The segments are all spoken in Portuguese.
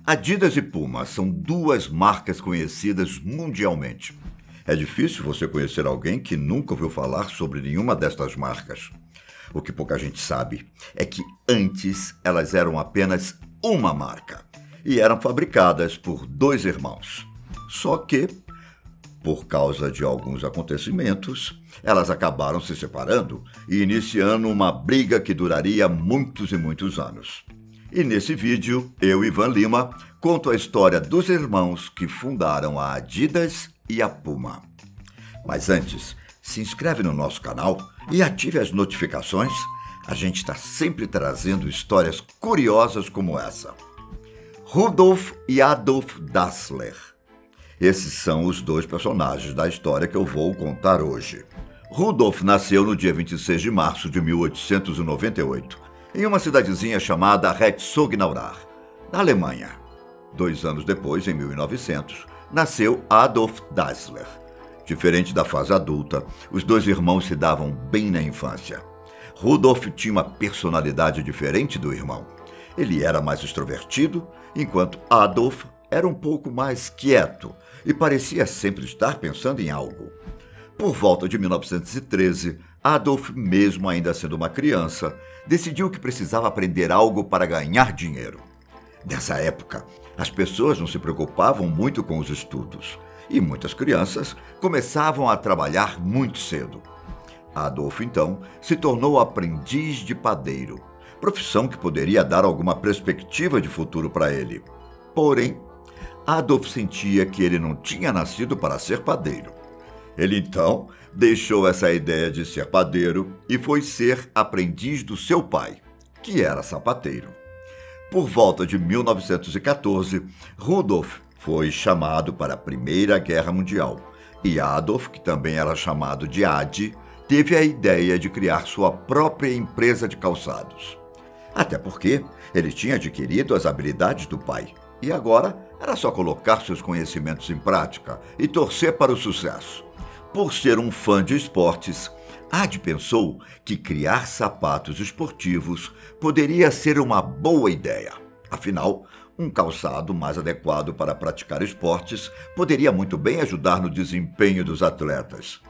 Adidas e Puma são duas marcas conhecidas mundialmente. É difícil você conhecer alguém que nunca ouviu falar sobre nenhuma destas marcas. O que pouca gente sabe é que antes elas eram apenas uma marca e eram fabricadas por dois irmãos. Só que, por causa de alguns acontecimentos, elas acabaram se separando e iniciando uma briga que duraria muitos e muitos anos. E nesse vídeo, eu, Ivan Lima, conto a história dos irmãos que fundaram a Adidas e a Puma. Mas antes, se inscreve no nosso canal e ative as notificações. A gente está sempre trazendo histórias curiosas como essa. Rudolf e Adolf Dassler. Esses são os dois personagens da história que eu vou contar hoje. Rudolf nasceu no dia 26 de março de 1898, em uma cidadezinha chamada Herzogenaurach, na Alemanha. 2 anos depois, em 1900, nasceu Adolf Dassler. Diferente da fase adulta, os dois irmãos se davam bem na infância. Rudolf tinha uma personalidade diferente do irmão. Ele era mais extrovertido, enquanto Adolf era um pouco mais quieto e parecia sempre estar pensando em algo. Por volta de 1913, Adolf, mesmo ainda sendo uma criança, decidiu que precisava aprender algo para ganhar dinheiro. Nessa época, as pessoas não se preocupavam muito com os estudos e muitas crianças começavam a trabalhar muito cedo. Adolf, então, se tornou aprendiz de padeiro, profissão que poderia dar alguma perspectiva de futuro para ele. Porém, Adolf sentia que ele não tinha nascido para ser padeiro. Ele, então, deixou essa ideia de ser padeiro e foi ser aprendiz do seu pai, que era sapateiro. Por volta de 1914, Rudolf foi chamado para a Primeira Guerra Mundial e Adolf, que também era chamado de Adi, teve a ideia de criar sua própria empresa de calçados. Até porque ele tinha adquirido as habilidades do pai e agora era só colocar seus conhecimentos em prática e torcer para o sucesso. Por ser um fã de esportes, Adi pensou que criar sapatos esportivos poderia ser uma boa ideia. Afinal, um calçado mais adequado para praticar esportes poderia muito bem ajudar no desempenho dos atletas.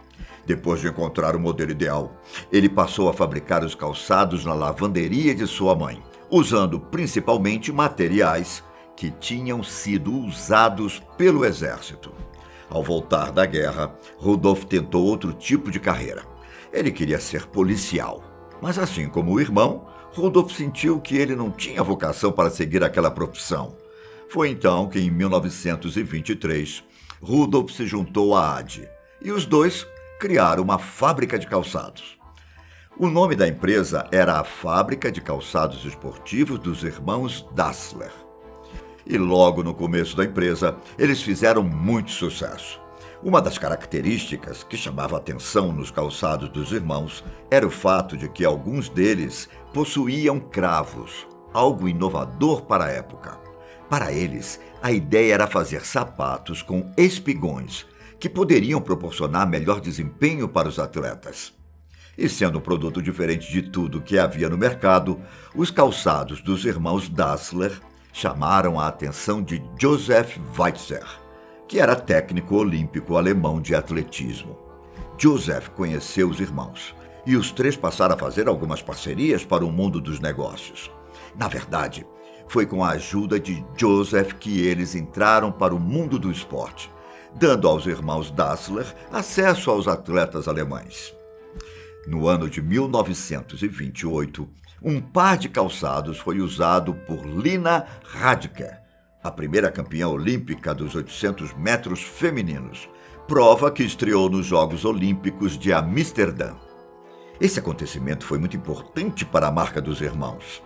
Depois de encontrar o modelo ideal, ele passou a fabricar os calçados na lavanderia de sua mãe, usando principalmente materiais que tinham sido usados pelo exército. Ao voltar da guerra, Rudolf tentou outro tipo de carreira. Ele queria ser policial, mas assim como o irmão, Rudolf sentiu que ele não tinha vocação para seguir aquela profissão. Foi então que, em 1923, Rudolf se juntou a Adi e os dois criaram uma fábrica de calçados. O nome da empresa era a Fábrica de Calçados Esportivos dos Irmãos Dassler. E logo no começo da empresa, eles fizeram muito sucesso. Uma das características que chamava atenção nos calçados dos irmãos era o fato de que alguns deles possuíam cravos, algo inovador para a época. Para eles, a ideia era fazer sapatos com espigões, que poderiam proporcionar melhor desempenho para os atletas. E sendo um produto diferente de tudo que havia no mercado, os calçados dos irmãos Dassler chamaram a atenção de Josef Weitzer, que era técnico olímpico alemão de atletismo. Josef conheceu os irmãos e os três passaram a fazer algumas parcerias para o mundo dos negócios. Na verdade, foi com a ajuda de Josef que eles entraram para o mundo do esporte, dando aos irmãos Dassler acesso aos atletas alemães. No ano de 1928, um par de calçados foi usado por Lina Radke, a primeira campeã olímpica dos 800 metros femininos, prova que estreou nos Jogos Olímpicos de Amsterdã. Esse acontecimento foi muito importante para a marca dos irmãos,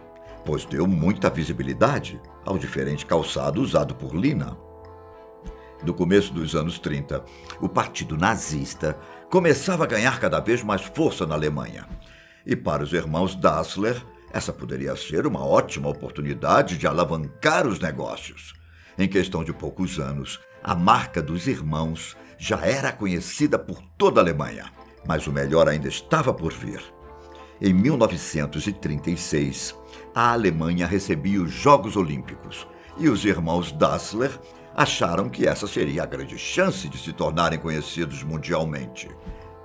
pois deu muita visibilidade ao diferente calçado usado por Lina. No começo dos anos 30, o Partido Nazista começava a ganhar cada vez mais força na Alemanha. E para os irmãos Dassler, essa poderia ser uma ótima oportunidade de alavancar os negócios. Em questão de poucos anos, a marca dos irmãos já era conhecida por toda a Alemanha, mas o melhor ainda estava por vir. Em 1936, a Alemanha recebia os Jogos Olímpicos e os irmãos Dassler acharam que essa seria a grande chance de se tornarem conhecidos mundialmente.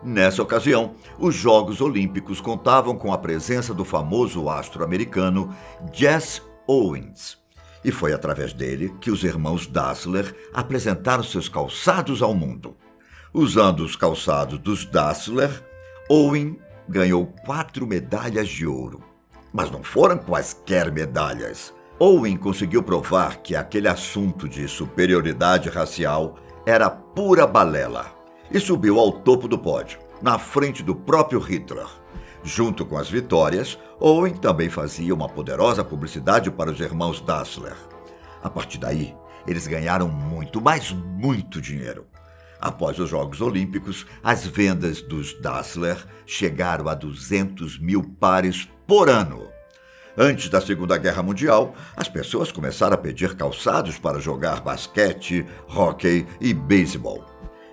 Nessa ocasião, os Jogos Olímpicos contavam com a presença do famoso astro americano Jesse Owens. E foi através dele que os irmãos Dassler apresentaram seus calçados ao mundo. Usando os calçados dos Dassler, Owen ganhou 4 medalhas de ouro. Mas não foram quaisquer medalhas. Owen conseguiu provar que aquele assunto de superioridade racial era pura balela e subiu ao topo do pódio, na frente do próprio Hitler. Junto com as vitórias, Owen também fazia uma poderosa publicidade para os irmãos Dassler. A partir daí, eles ganharam muito, mas muito dinheiro. Após os Jogos Olímpicos, as vendas dos Dassler chegaram a 200 mil pares por ano. Antes da Segunda Guerra Mundial, as pessoas começaram a pedir calçados para jogar basquete, hóquei e beisebol.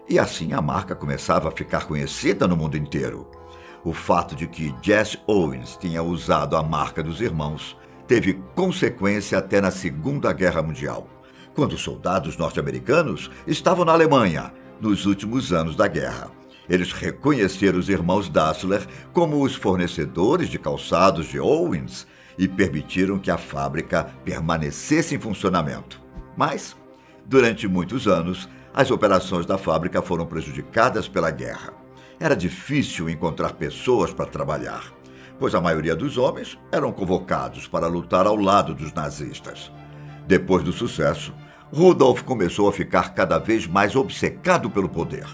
E assim a marca começava a ficar conhecida no mundo inteiro. O fato de que Jesse Owens tinha usado a marca dos irmãos teve consequência até na Segunda Guerra Mundial, quando os soldados norte-americanos estavam na Alemanha, nos últimos anos da guerra. Eles reconheceram os irmãos Dassler como os fornecedores de calçados de Owens e permitiram que a fábrica permanecesse em funcionamento. Mas, durante muitos anos, as operações da fábrica foram prejudicadas pela guerra. Era difícil encontrar pessoas para trabalhar, pois a maioria dos homens eram convocados para lutar ao lado dos nazistas. Depois do sucesso, Rudolf começou a ficar cada vez mais obcecado pelo poder.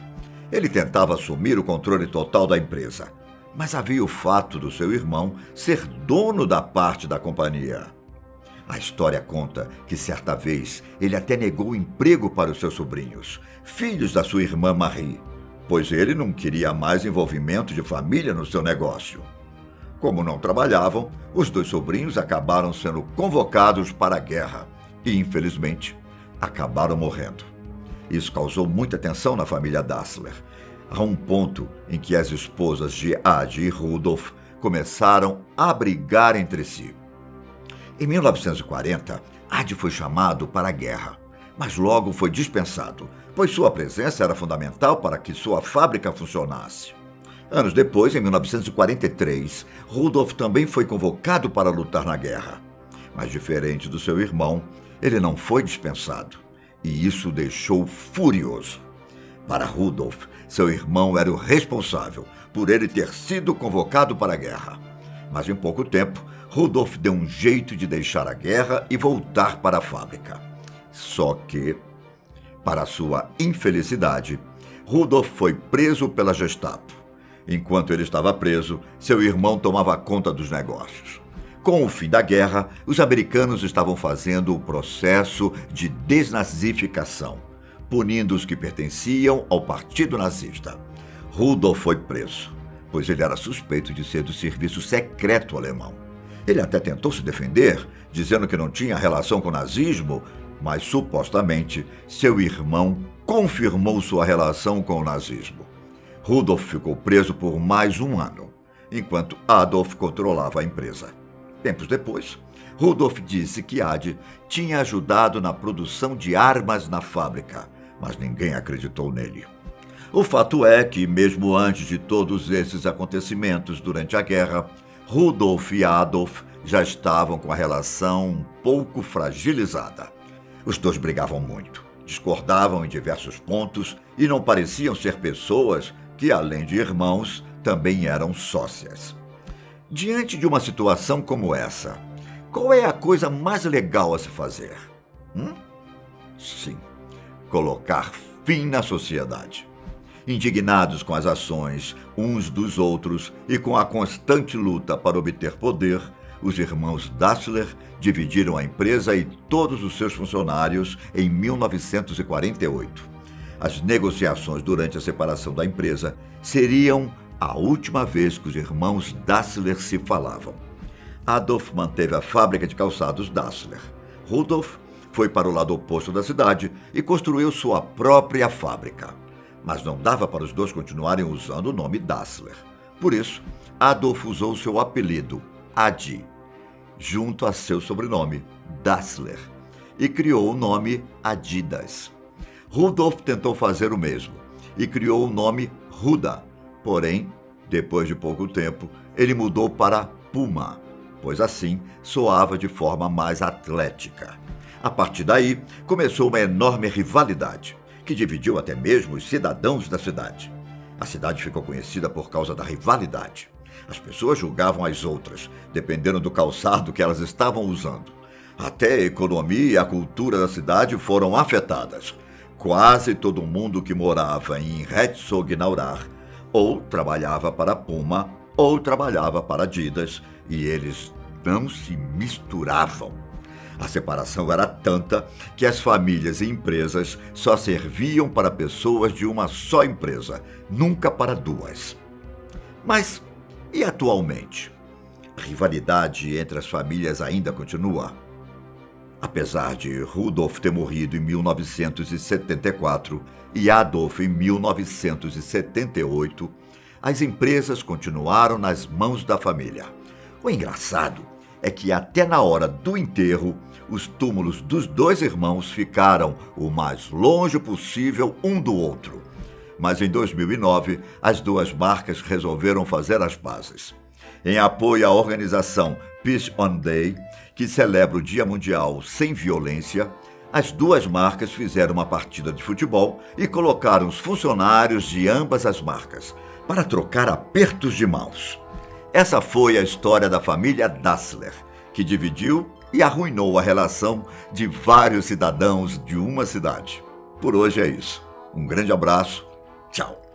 Ele tentava assumir o controle total da empresa, mas havia o fato do seu irmão ser dono da parte da companhia. A história conta que certa vez ele até negou emprego para os seus sobrinhos, filhos da sua irmã Marie, pois ele não queria mais envolvimento de família no seu negócio. Como não trabalhavam, os 2 sobrinhos acabaram sendo convocados para a guerra e, infelizmente, acabaram morrendo. Isso causou muita tensão na família Dassler, a um ponto em que as esposas de Adi e Rudolf começaram a brigar entre si. Em 1940, Adi foi chamado para a guerra, mas logo foi dispensado, pois sua presença era fundamental para que sua fábrica funcionasse. Anos depois, em 1943, Rudolf também foi convocado para lutar na guerra. Mas, diferente do seu irmão, ele não foi dispensado, e isso o deixou furioso. Para Rudolf, seu irmão era o responsável por ele ter sido convocado para a guerra. Mas em pouco tempo, Rudolf deu um jeito de deixar a guerra e voltar para a fábrica. Só que, para sua infelicidade, Rudolf foi preso pela Gestapo. Enquanto ele estava preso, seu irmão tomava conta dos negócios. Com o fim da guerra, os americanos estavam fazendo o processo de desnazificação, punindo os que pertenciam ao partido nazista. Rudolf foi preso, pois ele era suspeito de ser do serviço secreto alemão. Ele até tentou se defender, dizendo que não tinha relação com o nazismo, mas supostamente seu irmão confirmou sua relação com o nazismo. Rudolf ficou preso por mais um ano, enquanto Adolf controlava a empresa. Tempos depois, Rudolf disse que Adi tinha ajudado na produção de armas na fábrica, mas ninguém acreditou nele. O fato é que, mesmo antes de todos esses acontecimentos durante a guerra, Rudolf e Adolf já estavam com a relação um pouco fragilizada. Os 2 brigavam muito, discordavam em diversos pontos e não pareciam ser pessoas que, além de irmãos, também eram sócias. Diante de uma situação como essa, qual é a coisa mais legal a se fazer? Sim, colocar fim na sociedade. Indignados com as ações uns dos outros e com a constante luta para obter poder, os irmãos Dassler dividiram a empresa e todos os seus funcionários em 1948. As negociações durante a separação da empresa seriam a última vez que os irmãos Dassler se falavam. Adolf manteve a fábrica de calçados Dassler. Rudolf foi para o lado oposto da cidade e construiu sua própria fábrica. Mas não dava para os 2 continuarem usando o nome Dassler. Por isso, Adolf usou seu apelido, Adi, junto a seu sobrenome, Dassler. e criou o nome Adidas. Rudolf tentou fazer o mesmo e criou o nome Ruda. Porém, depois de pouco tempo, ele mudou para Puma, pois assim soava de forma mais atlética. A partir daí, começou uma enorme rivalidade, que dividiu até mesmo os cidadãos da cidade. A cidade ficou conhecida por causa da rivalidade. As pessoas julgavam as outras, dependendo do calçado que elas estavam usando. Até a economia e a cultura da cidade foram afetadas. Quase todo mundo que morava em Herzogenaurach ou trabalhava para Puma ou trabalhava para Adidas, e eles não se misturavam. A separação era tanta que as famílias e empresas só serviam para pessoas de uma só empresa, nunca para duas. Mas e atualmente? A rivalidade entre as famílias ainda continua? Apesar de Rudolf ter morrido em 1974 e Adolf em 1978, as empresas continuaram nas mãos da família. O engraçado é que até na hora do enterro, os túmulos dos dois irmãos ficaram o mais longe possível um do outro. Mas em 2009, as duas marcas resolveram fazer as pazes. Em apoio à organização Peace on Day, que celebra o Dia Mundial Sem Violência, as duas marcas fizeram uma partida de futebol e colocaram os funcionários de ambas as marcas para trocar apertos de mãos. Essa foi a história da família Dassler, que dividiu e arruinou a relação de vários cidadãos de uma cidade. Por hoje é isso. Um grande abraço. Tchau.